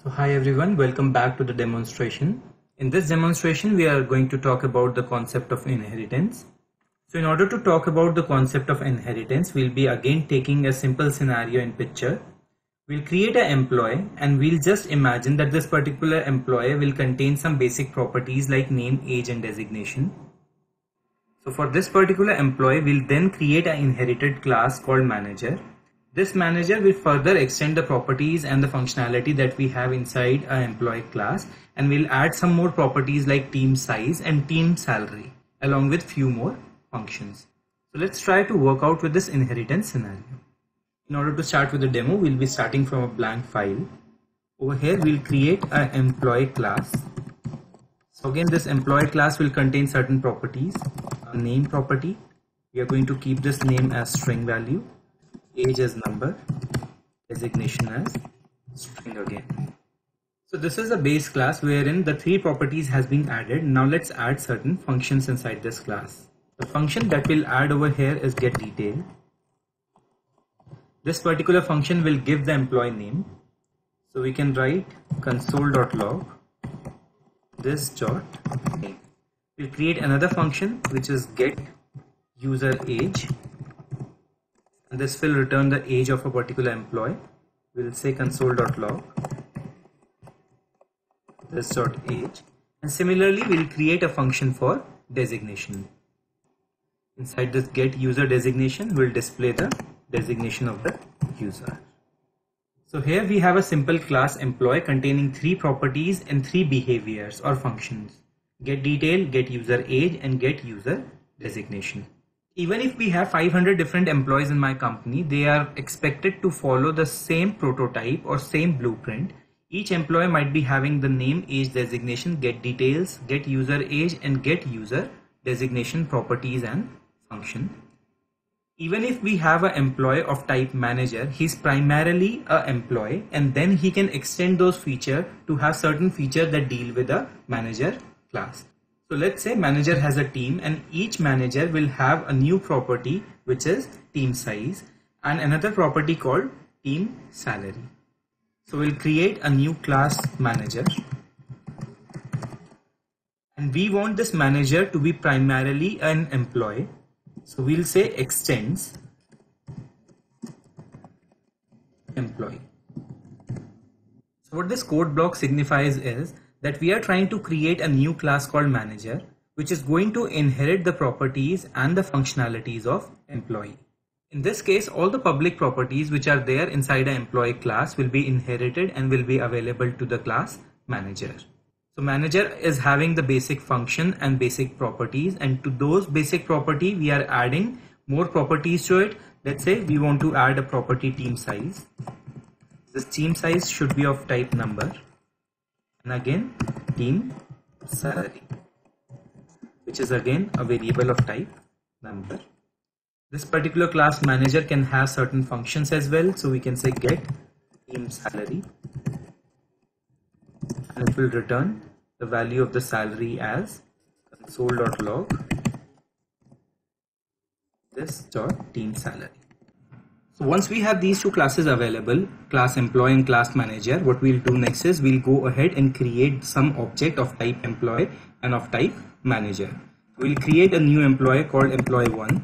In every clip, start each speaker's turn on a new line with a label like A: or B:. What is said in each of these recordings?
A: So hi everyone, welcome back to the demonstration. In this demonstration, we are going to talk about the concept of inheritance. So in order to talk about the concept of inheritance, we'll be again taking a simple scenario in picture. We'll create an employee and we'll just imagine that this particular employee will contain some basic properties like name, age and designation. So for this particular employee, we'll then create an inherited class called manager. This manager will further extend the properties and the functionality that we have inside an employee class, and we'll add some more properties like team size and team salary along with few more functions. So let's try to work out with this inheritance scenario. In order to start with the demo, we'll be starting from a blank file. Over here we'll create an employee class. So again, this employee class will contain certain properties. A name property, we are going to keep this name as string value, age as number, designation as string again. So this is a base class wherein the three properties has been added. Now let's add certain functions inside this class. The function that we'll add over here is getDetail. This particular function will give the employee name. So we can write console.log this dot name. We'll create another function which is getUserAge. And this will return the age of a particular employee. We'll say console.log this.age, and similarly we'll create a function for designation. Inside this getUserDesignation, we'll display the designation of the user. So here we have a simple class employee containing three properties and three behaviors or functions: getDetail, getUserAge and getUserDesignation. Even if we have 500 different employees in my company, they are expected to follow the same prototype or same blueprint. Each employee might be having the name, age, designation, getDetails, getUserAge and getUserDesignation properties and function. Even if we have an employee of type manager, he's primarily an employee, and then he can extend those features to have certain features that deal with a manager class. So let's say manager has a team, and each manager will have a new property which is team size and another property called team salary. So we'll create a new class manager, and we want this manager to be primarily an employee. So we'll say extends employee. So what this code block signifies is that we are trying to create a new class called manager, which is going to inherit the properties and the functionalities of employee. In this case, all the public properties which are there inside an employee class will be inherited and will be available to the class manager. So manager is having the basic function and basic properties, and to those basic property we are adding more properties to it. Let's say we want to add a property team size. This team size should be of type number, and again team salary, which is again a variable of type number. This particular class manager can have certain functions as well, so we can say get team salary, and it will return the value of the salary as console.log this dot team salary. So once we have these two classes available, class employee and class manager, what we'll do next is we'll go ahead and create some object of type employee and of type manager. We'll create a new employee called employee1,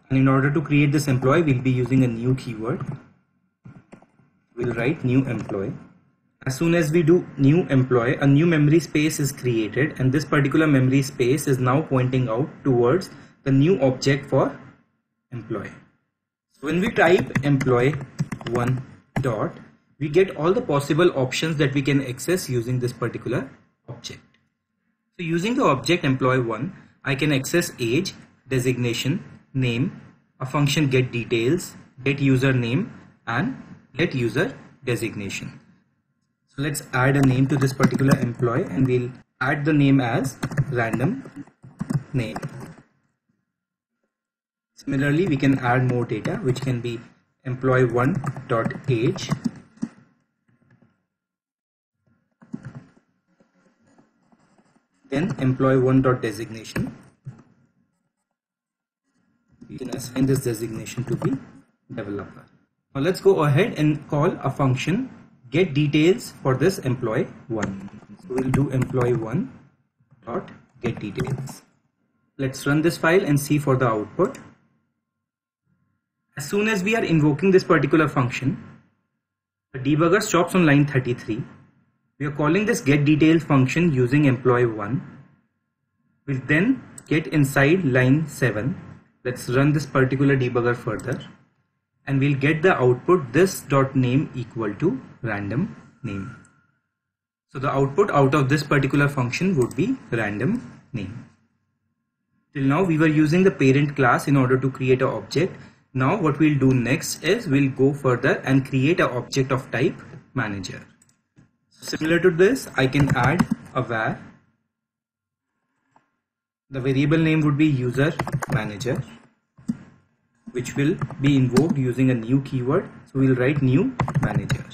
A: and in order to create this employee, we'll be using a new keyword. We'll write new employee. As soon as we do new employee, a new memory space is created, and this particular memory space is now pointing out towards the new object for employee. So when we type employee1 dot, we get all the possible options that we can access using this particular object. So using the object employee1, I can access age, designation, name, a function getDetails, getUsername and getUserDesignation. So let's add a name to this particular employee, and we'll add the name as random name. Similarly, we can add more data, which can be employee1.age, then employee1.designation. We can assign this designation to be developer. Now let's go ahead and call a function get details for this employee 1. So we'll do employee 1 dot get details. Let's run this file and see for the output. As soon as we are invoking this particular function, the debugger stops on line 33. We are calling this get details function using employee 1. We'll then get inside line 7. Let's run this particular debugger further, and we'll get the output this.name equal to random name. So the output out of this particular function would be random name. Till now we were using the parent class in order to create an object. Now what we'll do next is we'll go further and create an object of type manager. Similar to this, I can add a var. The variable name would be user manager, which will be invoked using a new keyword. So we'll write new manager.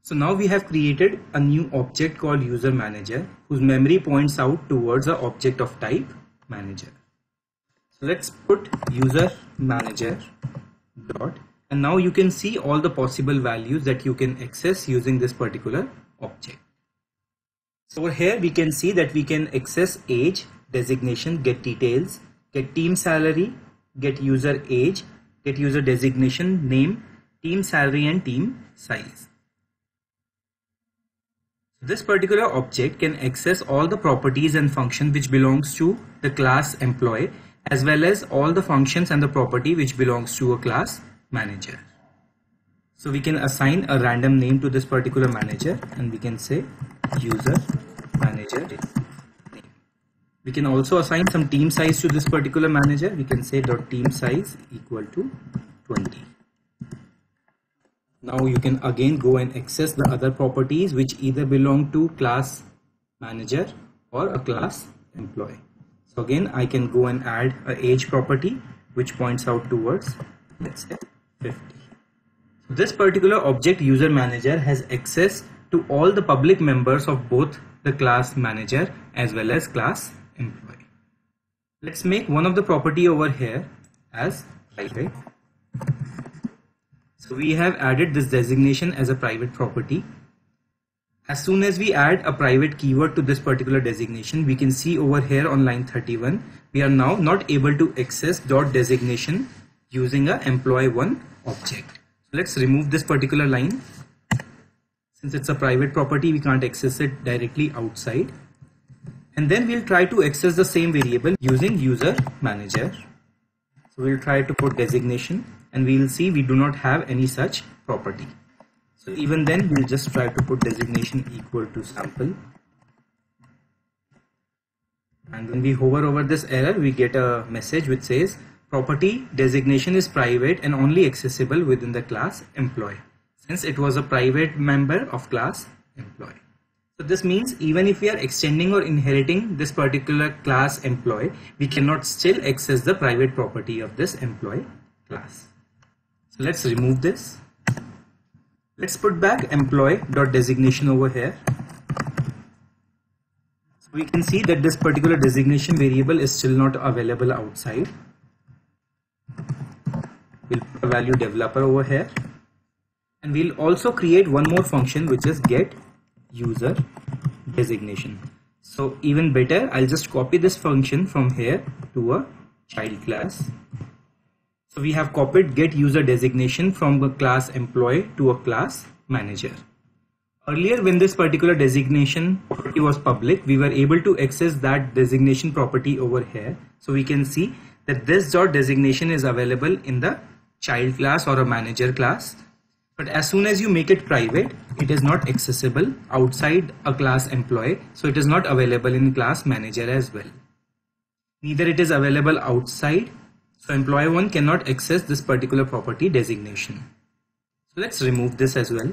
A: So now we have created a new object called user manager, whose memory points out towards an object of type manager. So let's put user manager dot, and now you can see all the possible values that you can access using this particular object. So over here we can see that we can access age, designation, get details, get team salary, get user age, get user designation, name, team salary and team size. This particular object can access all the properties and functions which belongs to the class employee, as well as all the functions and the property which belongs to a class manager. So we can assign a random name to this particular manager, and we can say user manager name. We can also assign some team size to this particular manager. We can say dot team size equal to 20. Now you can again go and access the other properties which either belong to class manager or a class employee. So again, I can go and add a age property which points out towards, let's say, 50. So this particular object user manager has access to all the public members of both the class manager as well as class employee. Let's make one of the property over here as private. So we have added this designation as a private property. As soon as we add a private keyword to this particular designation, we can see over here on line 31, we are now not able to access dot designation using a employee 1 object. So let's remove this particular line. Since it's a private property, we can't access it directly outside. And then we'll try to access the same variable using user manager. So we'll try to put designation, and we'll see we do not have any such property. So even then we'll just try to put designation equal to sample, and when we hover over this error, we get a message which says property designation is private and only accessible within the class employee, since it was a private member of class employee. So this means even if we are extending or inheriting this particular class employee, we cannot still access the private property of this employee class. So let's remove this. Let's put back employee.designation over here. So we can see that this particular designation variable is still not available outside. We'll put a value developer over here, and we'll also create one more function which is get user designation. So even better, I'll just copy this function from here to a child class. So we have copied get user designation from the class employee to a class manager. Earlier, when this particular designation property was public, we were able to access that designation property over here. So we can see that this dot designation is available in the child class or a manager class. But as soon as you make it private, it is not accessible outside a class employee. So it is not available in class manager as well. Neither it is available outside. So employee 1 cannot access this particular property designation. So let's remove this as well.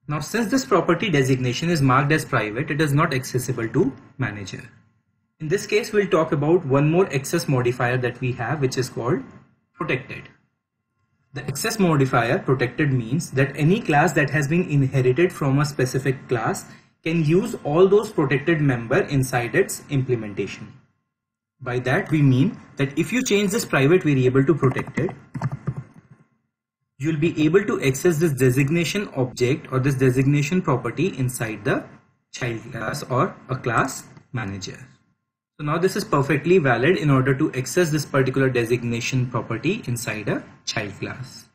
A: Now since this property designation is marked as private, it is not accessible to manager. In this case, we'll talk about one more access modifier that we have, which is called protected. The access modifier protected means that any class that has been inherited from a specific class can use all those protected members inside its implementation. By that we mean that if you change this private variable to protected, you'll be able to access this designation object or this designation property inside the child class or a class manager. So now this is perfectly valid in order to access this particular designation property inside a child class.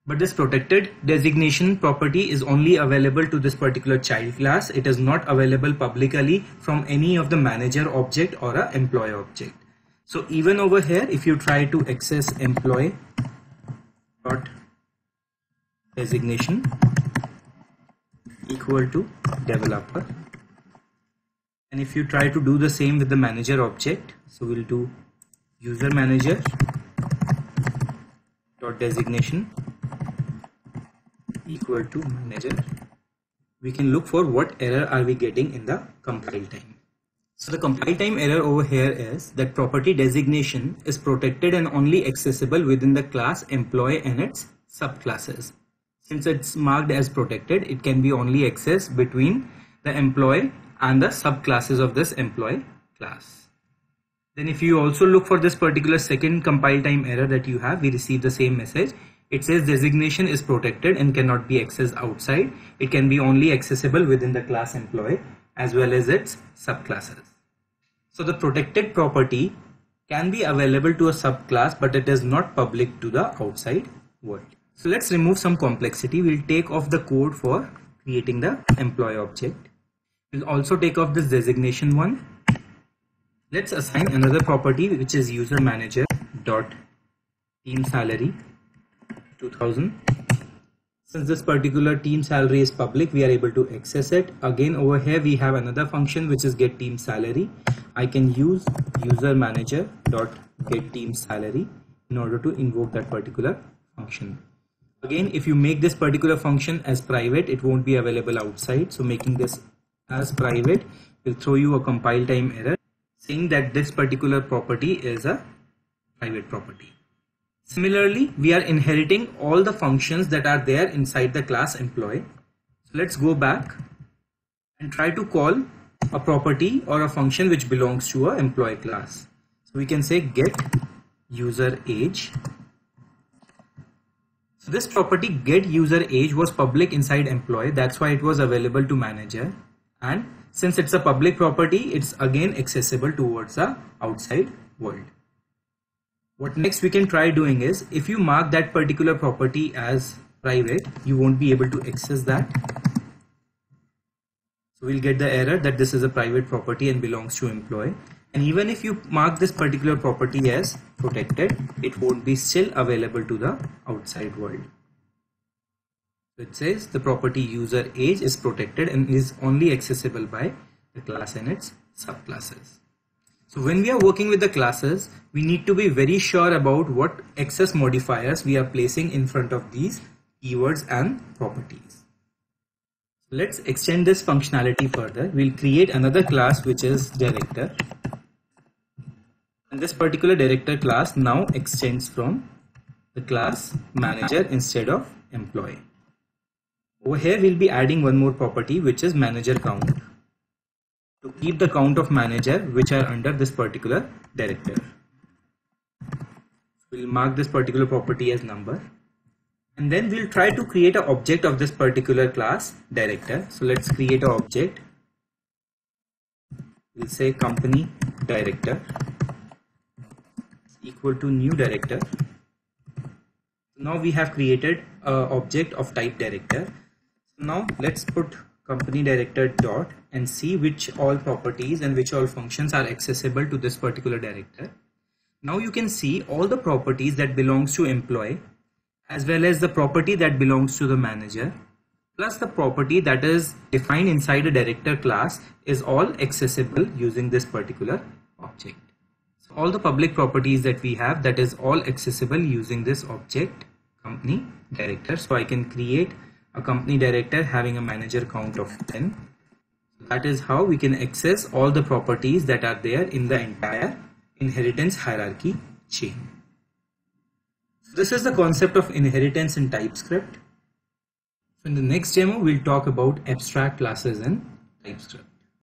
A: But this protected designation property is only available to this particular child class. It is not available publicly from any of the manager object or a employee object. So even over here, if you try to access employee dot designation equal to developer, and if you try to do the same with the manager object, so we'll do user manager dot designation equal to manager, we can look for what error are we getting in the compile time. So the compile time error over here is that property designation is protected and only accessible within the class employee and its subclasses. Since it's marked as protected, it can be only accessed between the employee and the subclasses of this employee class. Then if you also look for this particular second compile time error that you have, we receive the same message. It says designation is protected and cannot be accessed outside. It can be only accessible within the class employee as well as its subclasses. So the protected property can be available to a subclass, but it is not public to the outside world. So let's remove some complexity. We'll take off the code for creating the employee object. We'll also take off this designation one. Let's assign another property which is user manager dot team salary 2000. Since this particular team salary is public, we are able to access it. Again, over here we have another function which is get team salary. I can use user manager dot get team salary in order to invoke that particular function. Again, if you make this particular function as private, it won't be available outside. So making this as private will throw you a compile time error saying that this particular property is a private property. Similarly, we are inheriting all the functions that are there inside the class employee. So let's go back and try to call a property or a function which belongs to an employee class. So we can say get user age. So this property get user age was public inside employee. That's why it was available to manager. And since it's a public property, it's again accessible towards the outside world. What next we can try doing is, if you mark that particular property as private, you won't be able to access that. So we'll get the error that this is a private property and belongs to employee. And even if you mark this particular property as protected, it won't be still available to the outside world. So it says the property user age is protected and is only accessible by the class and its subclasses. So when we are working with the classes, we need to be very sure about what access modifiers we are placing in front of these keywords and properties. So let's extend this functionality further. We'll create another class which is director. And this particular director class now extends from the class manager instead of employee. Over here we'll be adding one more property which is manager count, to keep the count of manager which are under this particular director. We'll mark this particular property as number, and then we'll try to create an object of this particular class director. So let's create an object. We'll say company director equal to new director. Now we have created an object of type director. Now let's put company director dot and see which all properties and which all functions are accessible to this particular director. Now you can see all the properties that belongs to employee as well as the property that belongs to the manager plus the property that is defined inside a director class is all accessible using this particular object. So all the public properties that we have, that is all accessible using this object company director. So I can create a company director having a manager count of 10. That is how we can access all the properties that are there in the entire inheritance hierarchy chain. So this is the concept of inheritance in TypeScript. So in the next demo, we'll talk about abstract classes in TypeScript.